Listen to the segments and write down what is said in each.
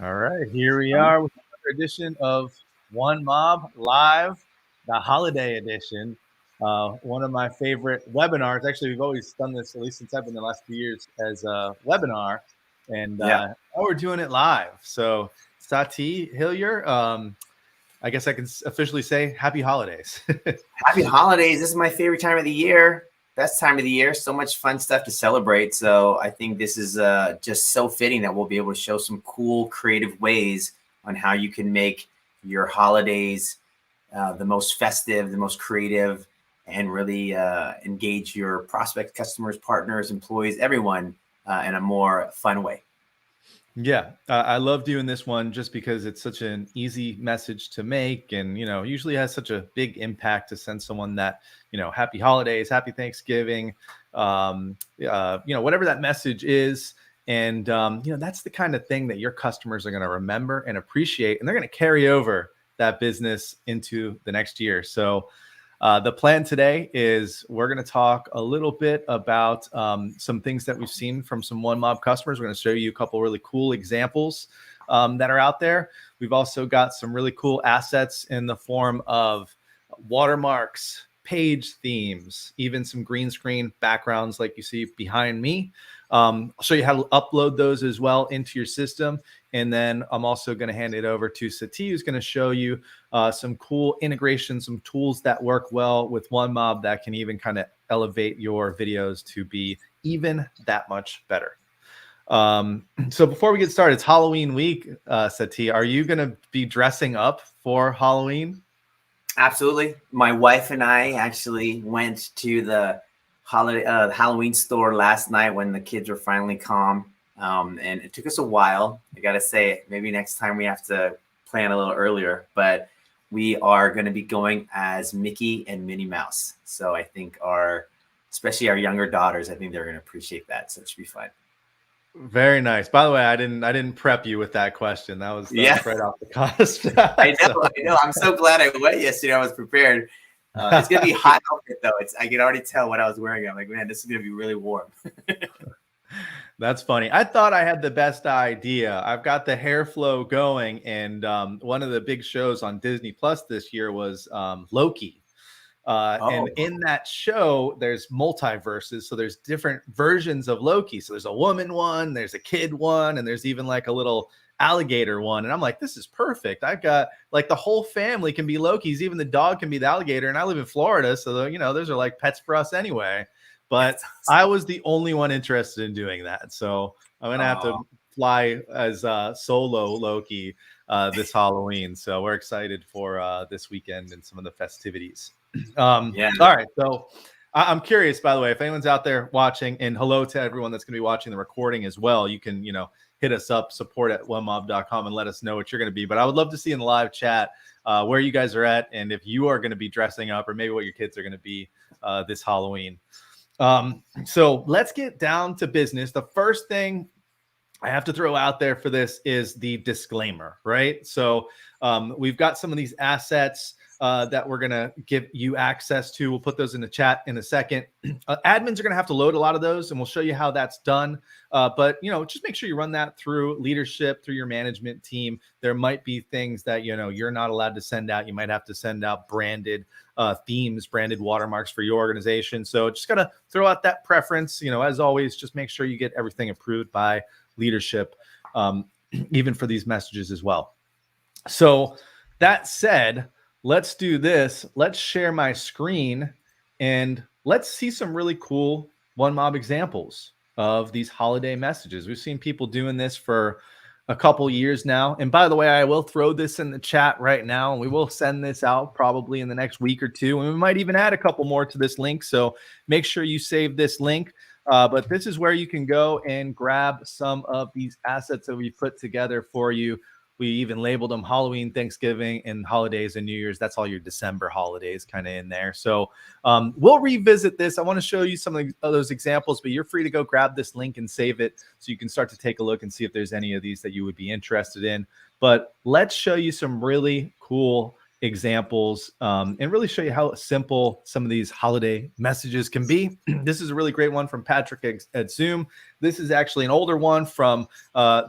All right, here we are with another edition of OneMob Live, the holiday edition. One of my favorite webinars. Actually, we've always done this, at least since I've been in the last few years, as a webinar. And now we're doing it live. So, Sati Hillier, I guess I can officially say happy holidays. Happy holidays. This is my favorite time of the year. Best time of the year. So much fun stuff to celebrate. So I think this is just so fitting that we'll be able to show some cool, creative ways on how you can make your holidays the most festive, the most creative, and really engage your prospect customers, partners, employees, everyone in a more fun way. Yeah, I love doing this one just because it's such an easy message to make, and usually has such a big impact to send someone that happy holidays, happy Thanksgiving, whatever that message is, and that's the kind of thing that your customers are going to remember and appreciate, and they're going to carry over that business into the next year. So the plan today is we're going to talk a little bit about some things that we've seen from some OneMob customers. We're going to show you a couple really cool examples that are out there. We've also got some really cool assets in the form of watermarks, page themes, even some green screen backgrounds like you see behind me. I'll show you how to upload those as well into your system. And then I'm also going to hand it over to Sati, who's going to show you some cool integration, some tools that work well with OneMob that can even kind of elevate your videos to be even that much better. So before we get started, it's Halloween week. Sati, are you going to be dressing up for Halloween? Absolutely. My wife and I actually went to the Halloween store last night when the kids were finally calm. And it took us a while. I got to say, maybe next time we have to plan a little earlier, but we are going to be going as Mickey and Minnie Mouse. So I think especially our younger daughters, I think they're going to appreciate that. So it should be fun. Very nice. By the way, I didn't prep you with that question. That was right off the cost. I know. I'm so glad I went yesterday. I was prepared. It's going to be a hot outfit, though. I can already tell what I was wearing. I'm like, man, this is going to be really warm. That's funny. I thought I had the best idea. I've got the hair flow going, and one of the big shows on Disney Plus this year was Loki. And in that show, there's multiverses. So there's different versions of Loki. So there's a woman one, there's a kid one, and there's even like a little alligator one. And I'm like, this is perfect. I've got like the whole family can be Lokis. Even the dog can be the alligator. And I live in Florida. So, those are like pets for us anyway. But I was the only one interested in doing that. So I'm going to have to fly as solo Loki this Halloween. So we're excited for this weekend and some of the festivities. All right. So I'm curious, by the way, if anyone's out there watching, and hello to everyone that's going to be watching the recording as well. You can, hit us up, support@onemob.com, and let us know what you're going to be. But I would love to see in the live chat where you guys are at, and if you are going to be dressing up, or maybe what your kids are going to be this Halloween. So let's get down to business. The first thing I have to throw out there for this is the disclaimer, right? So we've got some of these assets that we're going to give you access to. We'll put those in the chat in a second. Admins are going to have to load a lot of those, and we'll show you how that's done. But, just make sure you run that through leadership, through your management team. There might be things that, you're not allowed to send out. You might have to send out branded themes, branded watermarks for your organization. So just got to throw out that preference. As always, just make sure you get everything approved by leadership, even for these messages as well. So that said, let's do this. Let's share my screen and let's see some really cool OneMob examples of these holiday messages. We've seen people doing this for a couple years now. And by the way, I will throw this in the chat right now, and we will send this out probably in the next week or two. And we might even add a couple more to this link. So make sure you save this link. But this is where you can go and grab some of these assets that we put together for you. We even labeled them Halloween, Thanksgiving, and holidays and New Year's. That's all your December holidays kind of in there. So we'll revisit this. I want to show you some of those examples, but you're free to go grab this link and save it so you can start to take a look and see if there's any of these that you would be interested in. But let's show you some really cool examples and really show you how simple some of these holiday messages can be. This is a really great one from Patrick at Zoom. This is actually an older one from,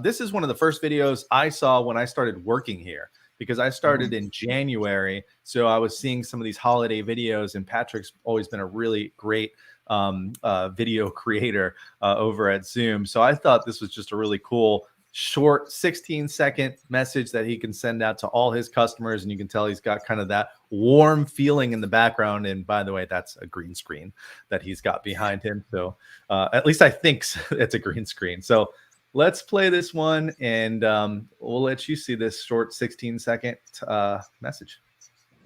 this is one of the first videos I saw when I started working here, because I started in January. So I was seeing some of these holiday videos, and Patrick's always been a really great video creator over at Zoom. So I thought this was just a really cool short 16-second message that he can send out to all his customers. And you can tell he's got kind of that warm feeling in the background. And by the way, that's a green screen that he's got behind him. So at least I think it's a green screen. So let's play this one, and we'll let you see this short 16-second message.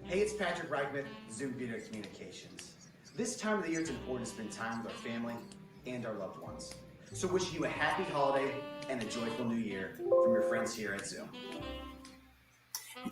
Hey, it's Patrick Reichman, Zoom Video Communications. This time of the year, it's important to spend time with our family and our loved ones. So wishing you a happy holiday and a joyful new year from your friends here at Zoom.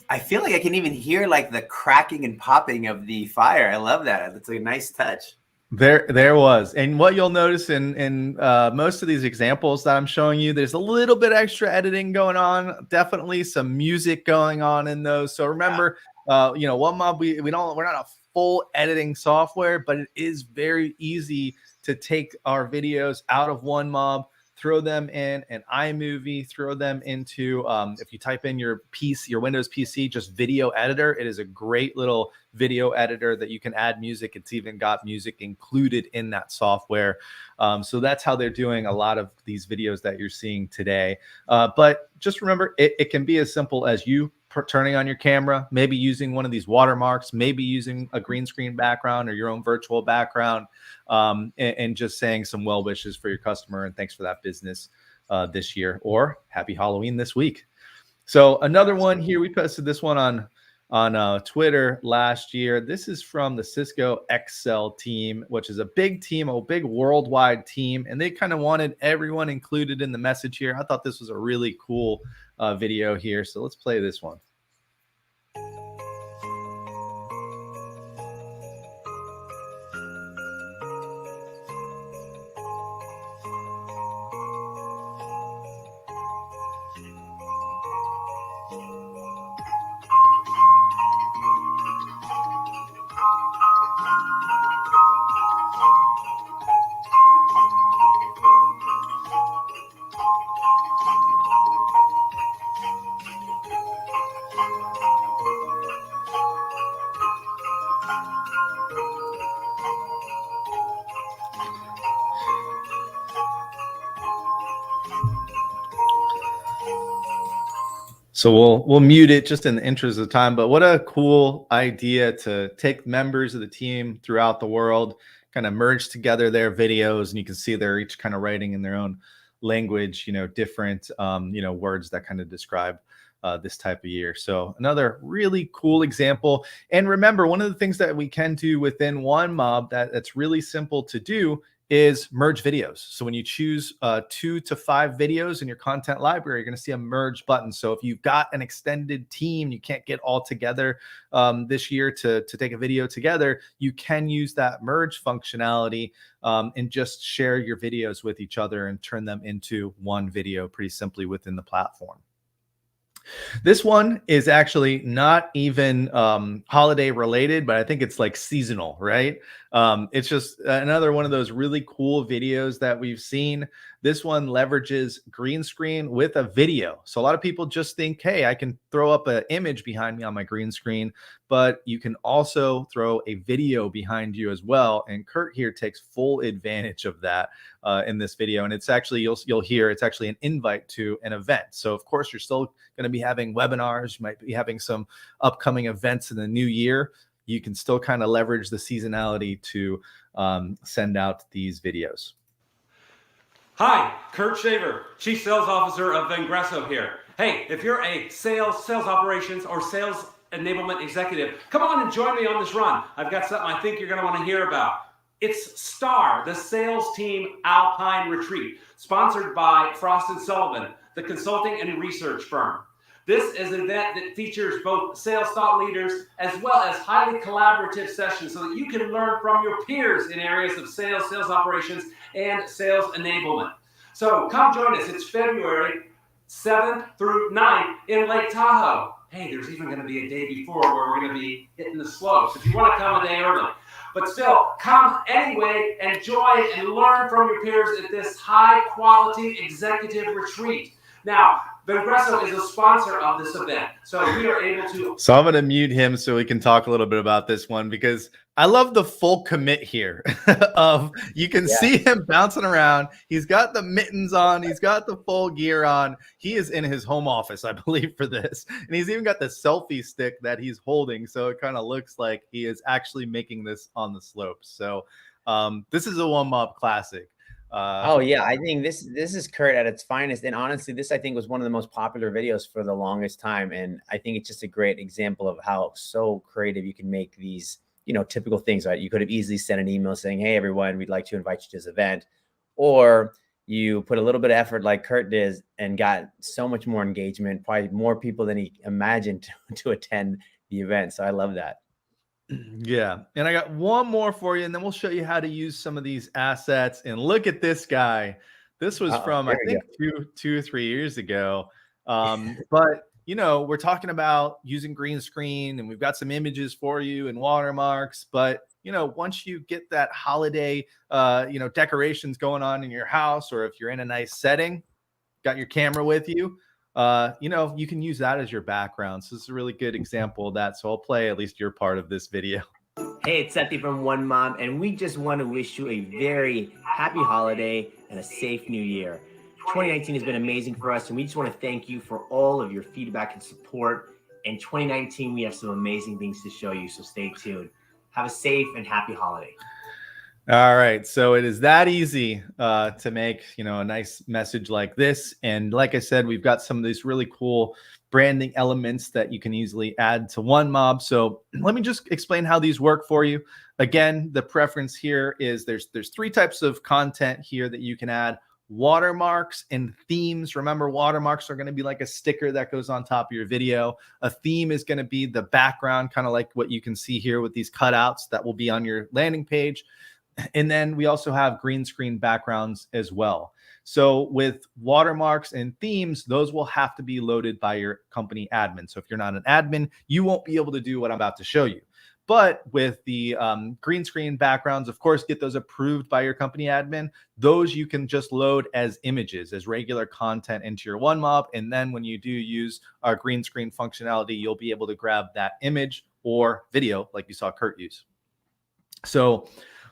I feel like I can even hear like the cracking and popping of the fire. I love that. It's a nice touch. There was. And what you'll notice in most of these examples that I'm showing you, there's a little bit extra editing going on, definitely some music going on in those. So remember, OneMob, we're not a full editing software, but it is very easy to take our videos out of OneMob, throw them in an iMovie, throw them into, if you type in your Windows PC, just video editor. It is a great little video editor that you can add music. It's even got music included in that software. So that's how they're doing a lot of these videos that you're seeing today. But just remember, it can be as simple as you turning on your camera, maybe using one of these watermarks, maybe using a green screen background or your own virtual background, and just saying some well wishes for your customer and thanks for that business this year, or happy Halloween this week. So another one here, we posted this one on Twitter last year. This is from the Cisco Excel team, which is a big team, a big worldwide team, and they kind of wanted everyone included in the message here. I thought this was a really cool video here. So let's play this one. So we'll mute it just in the interest of time, but what a cool idea to take members of the team throughout the world, kind of merge together their videos, and you can see they're each kind of writing in their own language, different, words that kind of describe this type of year. So another really cool example. And remember, one of the things that we can do within OneMob that's really simple to do is merge videos. So when you choose 2 to 5 videos in your content library, you're going to see a merge button. So if you've got an extended team, you can't get all together this year to take a video together, you can use that merge functionality and just share your videos with each other and turn them into one video pretty simply within the platform. This one is actually not even holiday related, but I think it's like seasonal, right? It's just another one of those really cool videos that we've seen. This one leverages green screen with a video. So a lot of people just think, hey, I can throw up an image behind me on my green screen, but you can also throw a video behind you as well. And Kurt here takes full advantage of that in this video. And it's actually, you'll hear, it's actually an invite to an event. So of course, you're still going to be having webinars. You might be having some upcoming events in the new year. You can still kind of leverage the seasonality to send out these videos. Hi, Kurt Shaver, Chief Sales Officer of Vengresso here. Hey, if you're a sales operations, or sales enablement executive, come on and join me on this run. I've got something I think you're going to want to hear about. It's STAR, the Sales Team Alpine Retreat, sponsored by Frost & Sullivan, the consulting and research firm. This is an event that features both sales thought leaders as well as highly collaborative sessions so that you can learn from your peers in areas of sales, sales operations, and sales enablement. So come join us. It's February 7th through 9th in Lake Tahoe. Hey, there's even going to be a day before where we're going to be hitting the slopes if you want to come a day early. But still, come anyway and join and learn from your peers at this high-quality executive retreat. Now, Vengresso is a sponsor of this event, so we are able to... So I'm going to mute him so we can talk a little bit about this one, because I love the full commit here of you can see him bouncing around. He's got the mittens on. He's got the full gear on. He is in his home office, I believe, for this. And he's even got the selfie stick that he's holding. So it kind of looks like he is actually making this on the slopes. So this is a OneMob classic. Oh yeah, I think this is Kurt at its finest. And honestly, this I think was one of the most popular videos for the longest time. And I think it's just a great example of how so creative you can make these, you know, typical things, right? You could have easily sent an email saying, hey, everyone, we'd like to invite you to this event. Or you put a little bit of effort like Kurt did and got so much more engagement, probably more people than he imagined to attend the event. So I love that. Yeah. And I got one more for you, and then we'll show you how to use some of these assets. And look at this guy. This was from, I think, two or 3 years ago. But, you know, we're talking about using green screen, and we've got some images for you and watermarks. But, you know, once you get that holiday, you know, decorations going on in your house, or if you're in a nice setting, got your camera with you, you know, you can use that as your background. So this is a really good example of that. So I'll play at least your part of this video. Hey, it's Sethi from OneMob, and we just want to wish you a very happy holiday and a safe new year. 2019 has been amazing for us, and we just want to thank you for all of your feedback and support. In 2019, we have some amazing things to show you, so stay tuned. Have a safe and happy holiday. All right. So it is that easy to make, you know, a nice message like this. And like I said, we've got some of these really cool branding elements that you can easily add to OneMob. So let me just explain how these work for you. Again, the preference here is there's 3 types of content here that you can add: watermarks and themes. Remember, watermarks are going to be like a sticker that goes on top of your video. A theme is going to be the background, kind of like what you can see here with these cutouts that will be on your landing page. And then we also have green screen backgrounds as well. So with watermarks and themes, those will have to be loaded by your company admin. So if you're not an admin, you won't be able to do what I'm about to show you. But with the green screen backgrounds, of course, get those approved by your company admin. Those you can just load as images, as regular content into your OneMob. And then when you do use our green screen functionality, you'll be able to grab that image or video like you saw Kurt use. So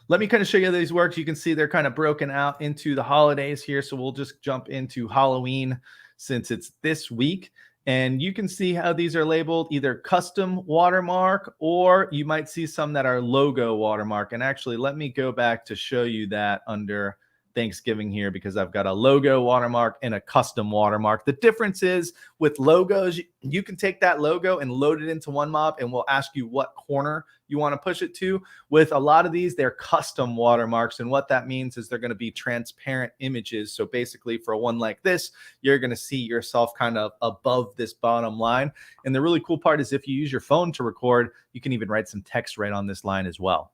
let me kind of show you how these work. You can see they're kind of broken out into the holidays here. So we'll just jump into Halloween since it's this week. And you can see how these are labeled either custom watermark, or you might see some that are logo watermark. And actually, let me go back to show you that under Thanksgiving here because I've got a logo watermark and a custom watermark. The difference is with logos, you can take that logo and load it into OneMob, and we'll ask you what corner you want to push it to. With a lot of these, they're custom watermarks, and what that means is they're going to be transparent images. So basically for one like this, you're going to see yourself kind of above this bottom line. And the really cool part is if you use your phone to record, you can even write some text right on this line as well.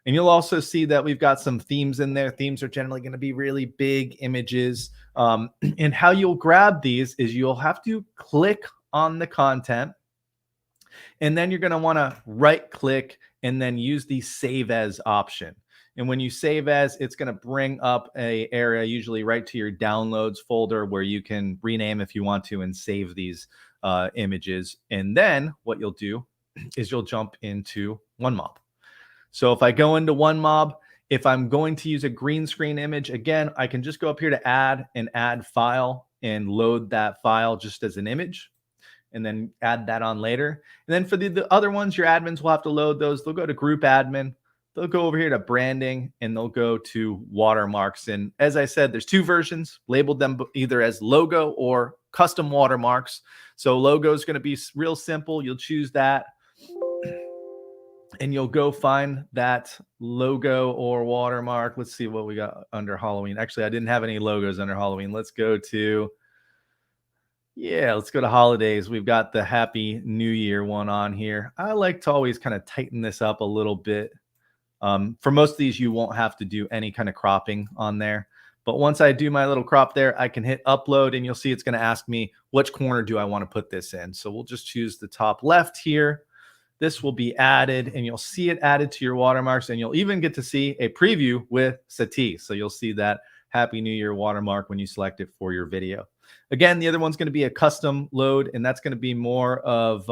And you'll also see that we've got some themes in there. Themes are generally going to be really big images. And how you'll grab these is you'll have to click on the content, and then you're going to want to right click and then use the save as option. And when you save as, it's going to bring up a area, usually right to your downloads folder, where you can rename if you want to and save these images. And then what you'll do is you'll jump into OneMob. So if I go into OneMob, if I'm going to use a green screen image, again, I can just go up here to add and add file and load that file just as an image, and then add that on later. And then for the other ones, your admins will have to load those. They'll go to group admin. They'll go over here to branding, and they'll go to watermarks. And as I said, there's two versions, labeled them either as logo or custom watermarks. So logo is going to be real simple. You'll choose that, and you'll go find that logo or watermark. Let's see what we got under Halloween. Actually, I didn't have any logos under Halloween. Let's go to holidays. We've got the Happy New Year one on here. I like to always kind of tighten this up a little bit. For most of these, you won't have to do any kind of cropping on there. But once I do my little crop there, I can hit upload, and you'll see it's going to ask me which corner do I want to put this in. So we'll just choose the top left here. This will be added, and you'll see it added to your watermarks, and you'll even get to see a preview with Sati. So you'll see that Happy New Year watermark when you select it for your video. Again, the other one's going to be a custom load, and that's going to be more of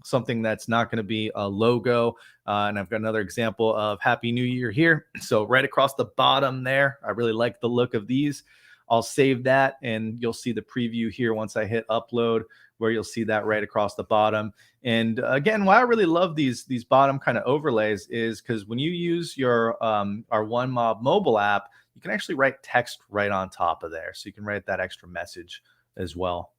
something that's not going to be a logo. And I've got another example of Happy New Year here. So right across the bottom there, I really like the look of these. I'll save that, and you'll see the preview here once I hit upload, where you'll see that right across the bottom. And again, why I really love these bottom kind of overlays is because when you use your our OneMob mobile app, you can actually write text right on top of there. So you can write that extra message as well.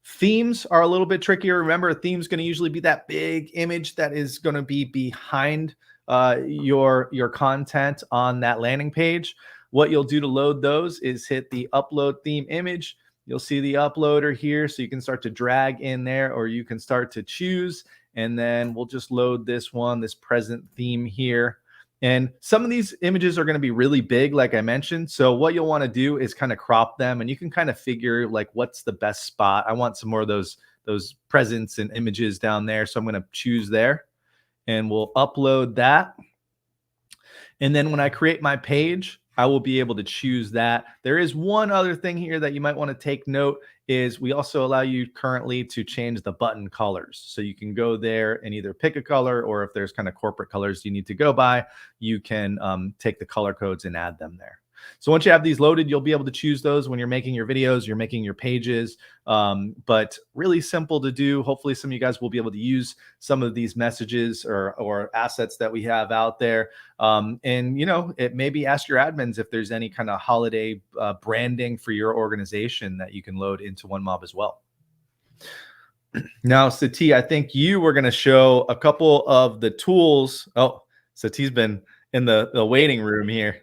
Themes are a little bit trickier. Remember, a theme is going to usually be that big image that is going to be behind your content on that landing page. What you'll do to load those is hit the upload theme image. You'll see the uploader here, so you can start to drag in there, or you can start to choose, and then we'll just load this one, this present theme here. And some of these images are going to be really big, like I mentioned. So what you'll want to do is kind of crop them, and you can kind of figure like what's the best spot. I want some more of those presents and images down there. So I'm going to choose there, and we'll upload that. And then when I create my page, I will be able to choose that. There is one other thing here that you might want to take note is we also allow you currently to change the button colors. So you can go there and either pick a color, or if there's kind of corporate colors you need to go by, you can take the color codes and add them there. So once you have these loaded, you'll be able to choose those when you're making your videos, you're making your pages, but really simple to do. Hopefully some of you guys will be able to use some of these messages or assets that we have out there. And, you know, it maybe ask your admins if there's any kind of holiday branding for your organization that you can load into OneMob as well. Now, Sati, I think you were going to show a couple of the tools. Oh, Sati's been in the waiting room here.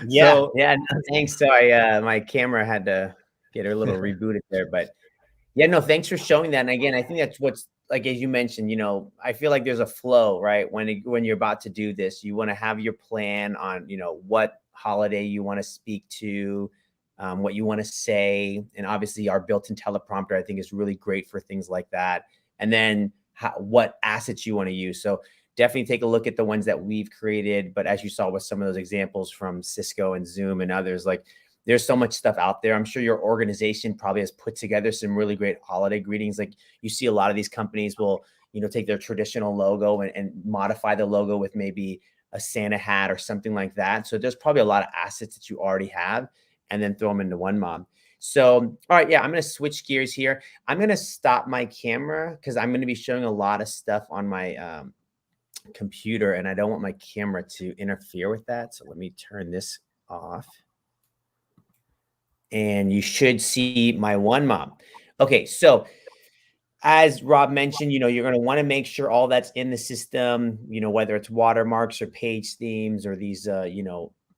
Yeah, no, thanks. Sorry, my camera had to get a little rebooted there, but yeah, no, thanks for showing that. And again, I think that's what's like, as you mentioned, you know, I feel like there's a flow, right? When you're about to do this, you want to have your plan on, you know, what holiday you want to speak to, what you want to say. And obviously our built-in teleprompter, I think, is really great for things like that. And then what assets you want to use. So definitely take a look at the ones that we've created. But as you saw with some of those examples from Cisco and Zoom and others, like there's so much stuff out there. I'm sure your organization probably has put together some really great holiday greetings. Like you see a lot of these companies will, you know, take their traditional logo and modify the logo with maybe a Santa hat or something like that. So there's probably a lot of assets that you already have and then throw them into OneMob. So, all right, yeah, I'm going to switch gears here. I'm going to stop my camera because I'm going to be showing a lot of stuff on my computer, and I don't want my camera to interfere with that. So let me turn this off. And you should see my OneMob. Okay, so as Rob mentioned, you're going to want to make sure all that's in the system, whether it's watermarks or page themes or these,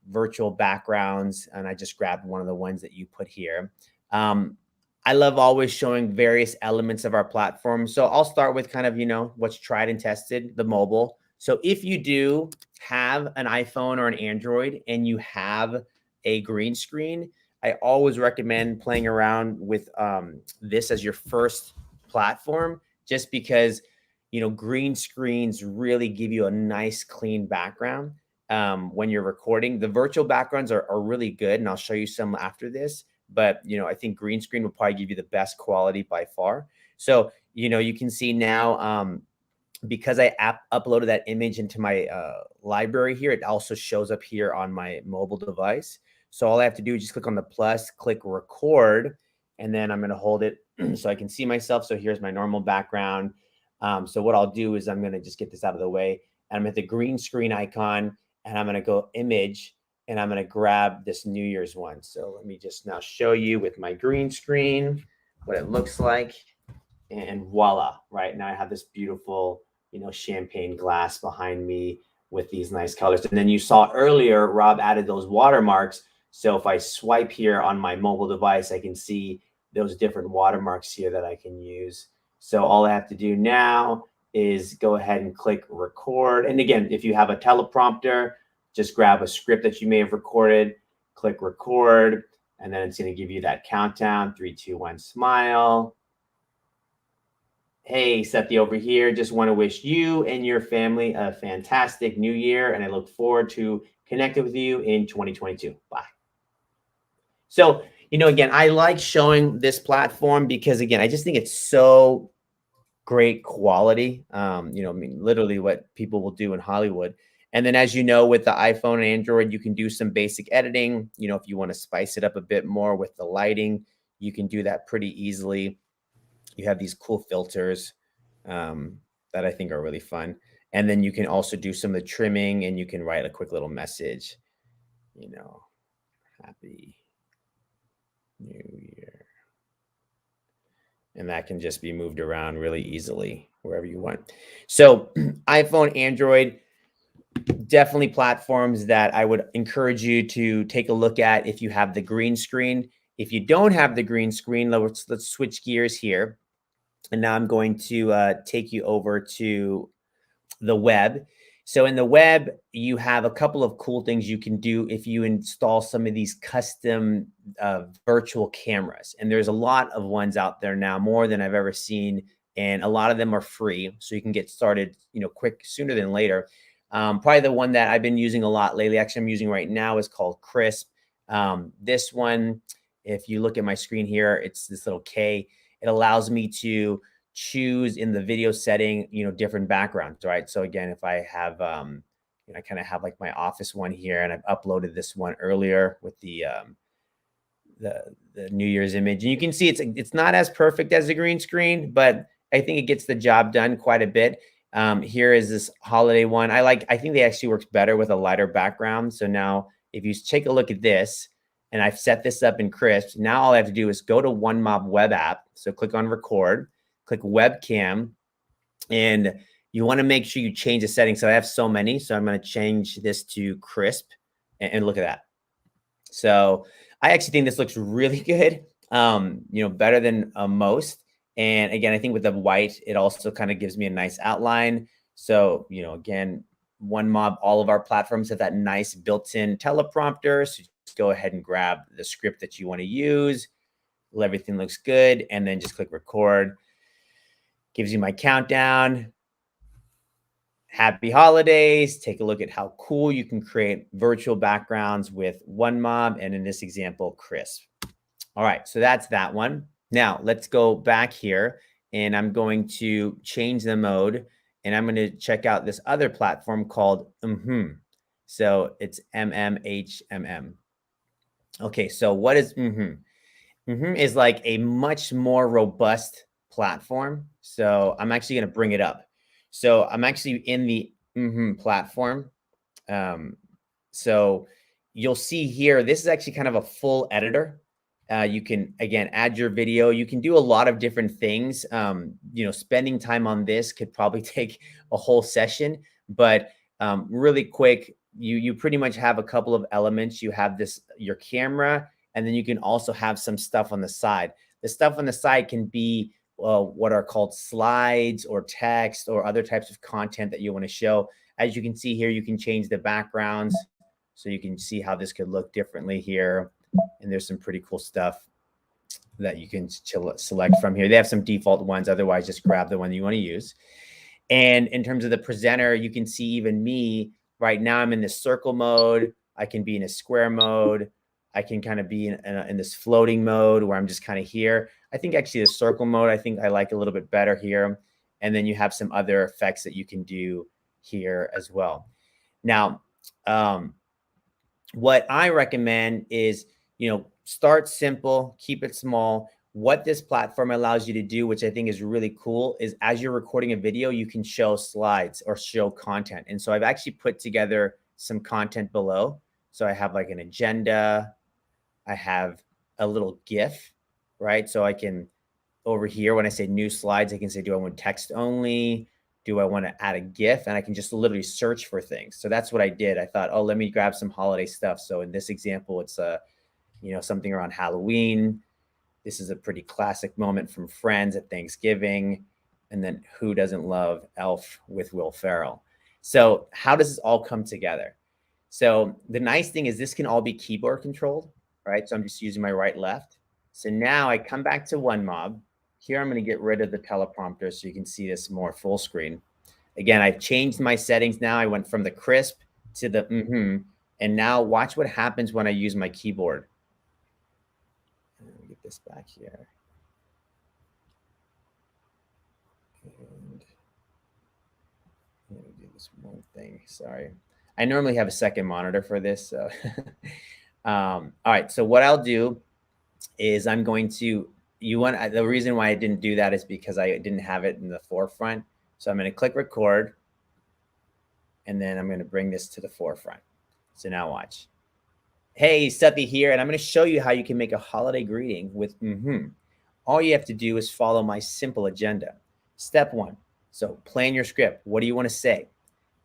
virtual backgrounds. And I just grabbed one of the ones that you put here. I love always showing various elements of our platform. So I'll start with kind of, what's tried and tested, the mobile. So if you do have an iPhone or an Android and you have a green screen, I always recommend playing around with this as your first platform, just because, green screens really give you a nice clean background when you're recording. The virtual backgrounds are really good, and I'll show you some after this. But, I think green screen will probably give you the best quality by far. So, you can see now, because I uploaded that image into my library here, it also shows up here on my mobile device. So all I have to do is just click on the plus, click record, and then I'm going to hold it so I can see myself. So here's my normal background. So what I'll do is I'm going to just get this out of the way. And I'm at the green screen icon, and I'm going to go image, and I'm going to grab this New Year's one. So let me just now show you with my green screen what it looks like. And voila, right now I have this beautiful, champagne glass behind me with these nice colors. And then you saw earlier, Rob added those watermarks. So if I swipe here on my mobile device, I can see those different watermarks here that I can use. So all I have to do now is go ahead and click record. And again, if you have a teleprompter, just grab a script that you may have recorded, click record, and then it's going to give you that countdown, 3, 2, 1, smile. Hey, Sethi over here. Just want to wish you and your family a fantastic new year, and I look forward to connecting with you in 2022. Bye. So, again, I like showing this platform because, again, I just think it's so great quality. Literally what people will do in Hollywood. And then, as you know, with the iPhone and Android, you can do some basic editing. If you want to spice it up a bit more with the lighting, you can do that pretty easily. You have these cool filters that I think are really fun. And then you can also do some of the trimming, and you can write a quick little message, happy New Year. And that can just be moved around really easily wherever you want. So iPhone, Android, definitely platforms that I would encourage you to take a look at if you have the green screen. If you don't have the green screen, let's switch gears here. And now I'm going to take you over to the web. So in the web, you have a couple of cool things you can do if you install some of these custom virtual cameras. And there's a lot of ones out there now, more than I've ever seen. And a lot of them are free. So you can get started, quick, sooner than later. Probably the one that I've been using a lot lately, actually I'm using right now, is called Crisp. This one, if you look at my screen here, it's this little K. It allows me to choose in the video setting, different backgrounds, right? So again, if I have, I kind of have like my office one here, and I've uploaded this one earlier with the New Year's image. And you can see it's not as perfect as the green screen, but I think it gets the job done quite a bit. Here is this holiday one. I think they actually works better with a lighter background. So now if you take a look at this, and I've set this up in Crisp, now all I have to do is go to OneMob web app. So click on record, click webcam, and you want to make sure you change the settings. So I have so many, so I'm going to change this to Crisp, and look at that. So I actually think this looks really good, better than most. And again, I think with the white, it also kind of gives me a nice outline. So, again, OneMob, all of our platforms have that nice built-in teleprompter. So just go ahead and grab the script that you want to use. Everything looks good. And then just click record. Gives you my countdown. Happy holidays. Take a look at how cool you can create virtual backgrounds with OneMob, and in this example, Crisp. All right, so that's that one. Now let's go back here, and I'm going to change the mode, and I'm going to check out this other platform called So it's MMHMM. Okay, so what is is like a much more robust platform. So I'm actually going to bring it up. So I'm actually in the platform. So you'll see here, this is actually kind of a full editor. You can, again, add your video. You can do a lot of different things. Spending time on this could probably take a whole session, but really quick, you pretty much have a couple of elements. You have your camera, and then you can also have some stuff on the side. The stuff on the side can be what are called slides or text or other types of content that you want to show. As you can see here, you can change the backgrounds. So you can see how this could look differently here. And there's some pretty cool stuff that you can select from here. They have some default ones. Otherwise, just grab the one you want to use. And in terms of the presenter, you can see even me right now, I'm in this circle mode. I can be in a square mode. I can kind of be in this floating mode where I'm just kind of here. I think actually the circle mode, I think I like a little bit better here. And then you have some other effects that you can do here as well. Now, what I recommend is, start simple, keep it small. What this platform allows you to do, which I think is really cool, is as you're recording a video, you can show slides or show content. And so I've actually put together some content below. So I have like an agenda. I have a little GIF, right? So I can, over here, when I say new slides, I can say, do I want text only? Do I want to add a GIF? And I can just literally search for things. So that's what I did. I thought, oh, let me grab some holiday stuff. So in this example, it's something around Halloween. This is a pretty classic moment from Friends at Thanksgiving. And then who doesn't love Elf with Will Ferrell? So how does this all come together? So the nice thing is this can all be keyboard controlled, right? So I'm just using my right, left. So now I come back to OneMob. Here, I'm going to get rid of the teleprompter so you can see this more full screen. Again, I've changed my settings now. I went from the crisp to the and now watch what happens when I use my keyboard. Let me get this back here. And let me do this one thing. Sorry. I normally have a second monitor for this. So, all right. So what I'll do is I'm going to, the reason why I didn't do that is because I didn't have it in the forefront. So I'm going to click record, and then I'm going to bring this to the forefront. So now watch. Hey, Sethi here, and I'm going to show you how you can make a holiday greeting with All you have to do is follow my simple agenda. Step 1. So plan your script. What do you want to say?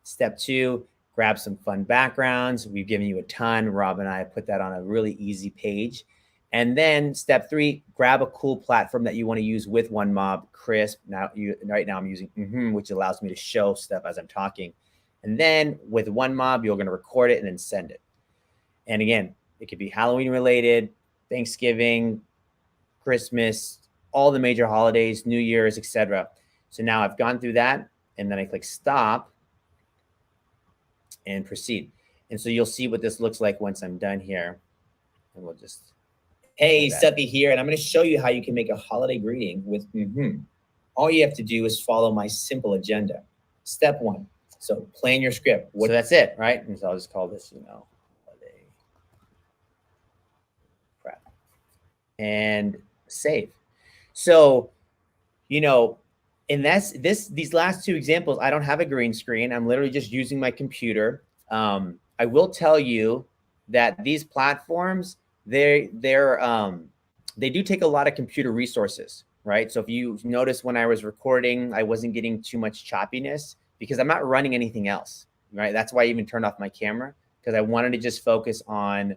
Step 2, grab some fun backgrounds. We've given you a ton. Rob and I put that on a really easy page. And then step 3, grab a cool platform that you want to use with OneMob, Crisp. Right now I'm using which allows me to show stuff as I'm talking. And then with OneMob, you're going to record it and then send it. And again, it could be Halloween related, Thanksgiving, Christmas, all the major holidays, New Year's, etc. So now I've gone through that, and then I click stop and proceed. And so you'll see what this looks like once I'm done here. And we'll just... Hey, Sethi here, and I'm going to show you how you can make a holiday greeting with All you have to do is follow my simple agenda. Step 1. So plan your script. So that's it, right? And so I'll just call this, holiday prep. And save. So, and these last 2 examples, I don't have a green screen. I'm literally just using my computer. I will tell you that these platforms, they do take a lot of computer resources, right? So if you notice when I was recording, I wasn't getting too much choppiness because I'm not running anything else, right? That's why I even turned off my camera, because I wanted to just focus on,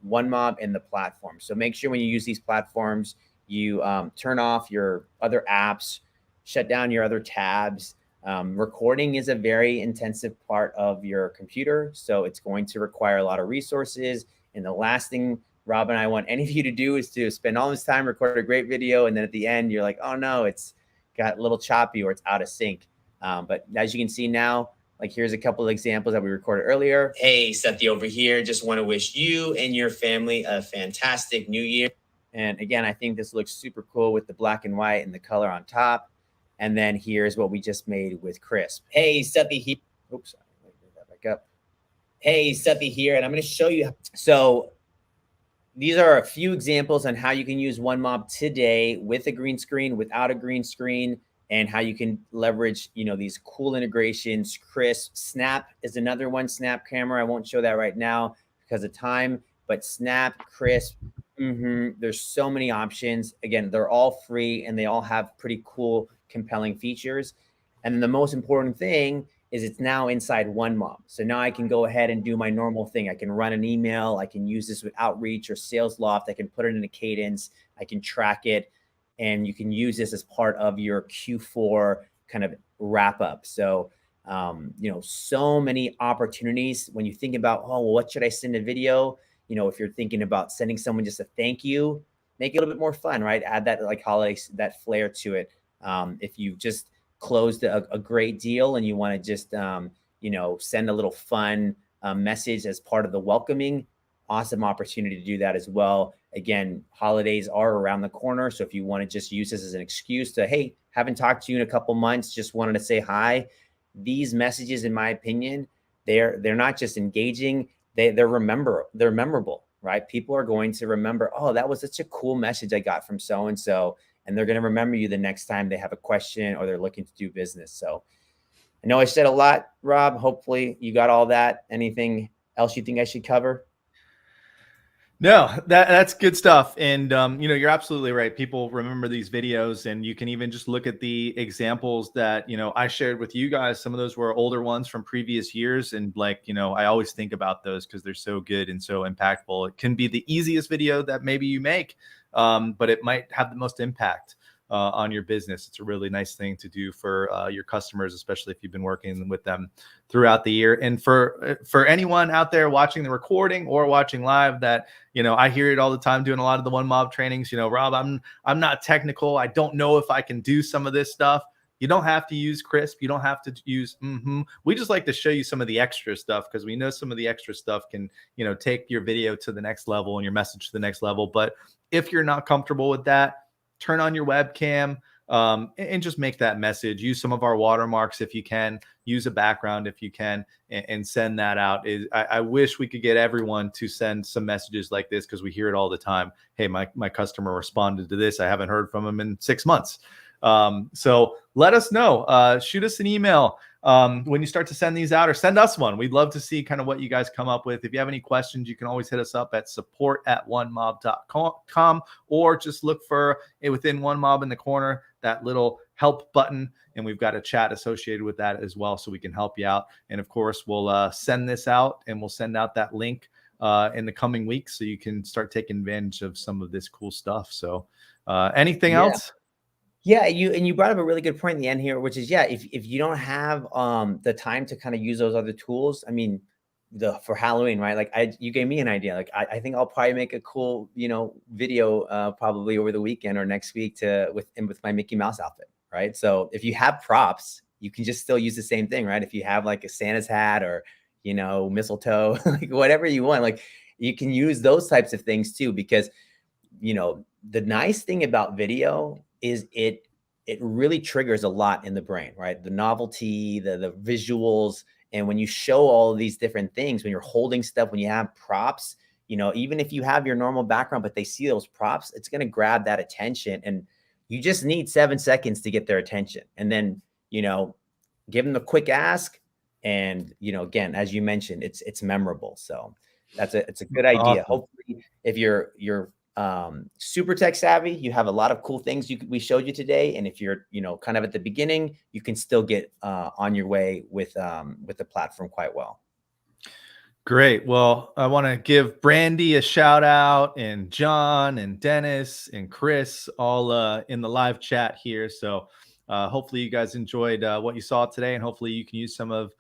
OneMob and the platform. So make sure when you use these platforms, you turn off your other apps, shut down your other tabs. Recording is a very intensive part of your computer, so it's going to require a lot of resources. And the last thing Rob and I want any of you to do is to spend all this time, record a great video, and then at the end, you're like, oh no, it's got a little choppy or it's out of sync. But as you can see now, like here's a couple of examples that we recorded earlier. Hey, Sethi over here. Just want to wish you and your family a fantastic new year. And again, I think this looks super cool with the black and white and the color on top. And then here's what we just made with Crisp. Hey, Sethi here. Oops, let me bring that back up. Hey, Sethi here, and I'm going to show you. So these are a few examples on how you can use OneMob today with a green screen, without a green screen, and how you can leverage, these cool integrations. Crisp, Snap is another one, Snap camera. I won't show that right now, because of time, but Snap, Crisp, there's so many options. Again, they're all free and they all have pretty cool, compelling features. And then the most important thing is it's now inside OneMob. So now I can go ahead and do my normal thing. I can run an email. I can use this with Outreach or Sales Loft. I can put it in a cadence. I can track it. And you can use this as part of your Q4 kind of wrap up. So, so many opportunities when you think about, oh, well, what should I send a video? If you're thinking about sending someone just a thank you, make it a little bit more fun, right? Add that like holiday, that flair to it. If you just closed a great deal and you want to just, send a little fun message as part of the welcoming, awesome opportunity to do that as well. Again, holidays are around the corner. So if you want to just use this as an excuse to, hey, haven't talked to you in a couple months, just wanted to say hi. These messages, in my opinion, they're not just engaging, they're memorable, right? People are going to remember, oh, that was such a cool message I got from so-and-so. And they're going to remember you the next time they have a question or they're looking to do business. So I know I said a lot, Rob. Hopefully you got all that. Anything else you think I should cover? No, that's good stuff. And, you're absolutely right. People remember these videos, and you can even just look at the examples that, I shared with you guys. Some of those were older ones from previous years. And I always think about those because they're so good and so impactful. It can be the easiest video that maybe you make, but it might have the most impact on your business. It's a really nice thing to do for your customers, especially if you've been working with them throughout the year. And for anyone out there watching the recording or watching live that, I hear it all the time doing a lot of the OneMob trainings, Rob, I'm not technical. I don't know if I can do some of this stuff. You don't have to use Crisp. You don't have to use, We just like to show you some of the extra stuff because we know some of the extra stuff can, take your video to the next level and your message to the next level. But if you're not comfortable with that, turn on your webcam and just make that message. Use some of our watermarks if you can. Use a background if you can, and send that out. I wish we could get everyone to send some messages like this because we hear it all the time. Hey, my customer responded to this. I haven't heard from him in 6 months. So let us know. Shoot us an email when you start to send these out, or send us one. We'd love to see kind of what you guys come up with. If you have any questions, you can always hit us up at support@onemob.com, or just look for it within OneMob in the corner, that little help button. And we've got a chat associated with that as well, so we can help you out. And of course, we'll send this out, and we'll send out that link in the coming weeks so you can start taking advantage of some of this cool stuff. So anything else? Yeah, you brought up a really good point in the end here, which is, if you don't have the time to kind of use those other tools, I mean, for Halloween, right? Like you gave me an idea. Like I think I'll probably make a cool, video probably over the weekend or next week with my Mickey Mouse outfit, right? So if you have props, you can just still use the same thing, right? If you have like a Santa's hat or mistletoe, like whatever you want, like you can use those types of things too, because the nice thing about video is it really triggers a lot in the brain, right? The novelty, the visuals. And when you show all of these different things, when you're holding stuff, when you have props, even if you have your normal background, but they see those props, it's going to grab that attention. And you just need 7 seconds to get their attention. And then, give them a quick ask. And, again, as you mentioned, it's memorable. So it's a good idea. Awesome. Hopefully, if you're super tech savvy, you have a lot of cool things we showed you today. And if you're, kind of at the beginning, you can still get on your way with the platform quite well. Great. Well, I want to give Brandy a shout out, and John and Dennis and Chris all in the live chat here. So hopefully you guys enjoyed what you saw today, and hopefully you can use some of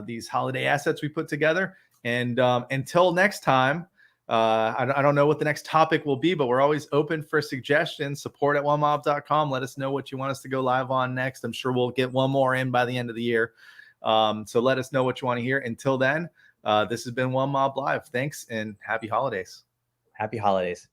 these holiday assets we put together. And until next time, I don't know what the next topic will be, but we're always open for suggestions. Support@onemob.com. Let us know what you want us to go live on next. I'm sure we'll get one more in by the end of the year. So let us know what you want to hear. Until then, this has been OneMob Live. Thanks, and happy holidays. Happy holidays.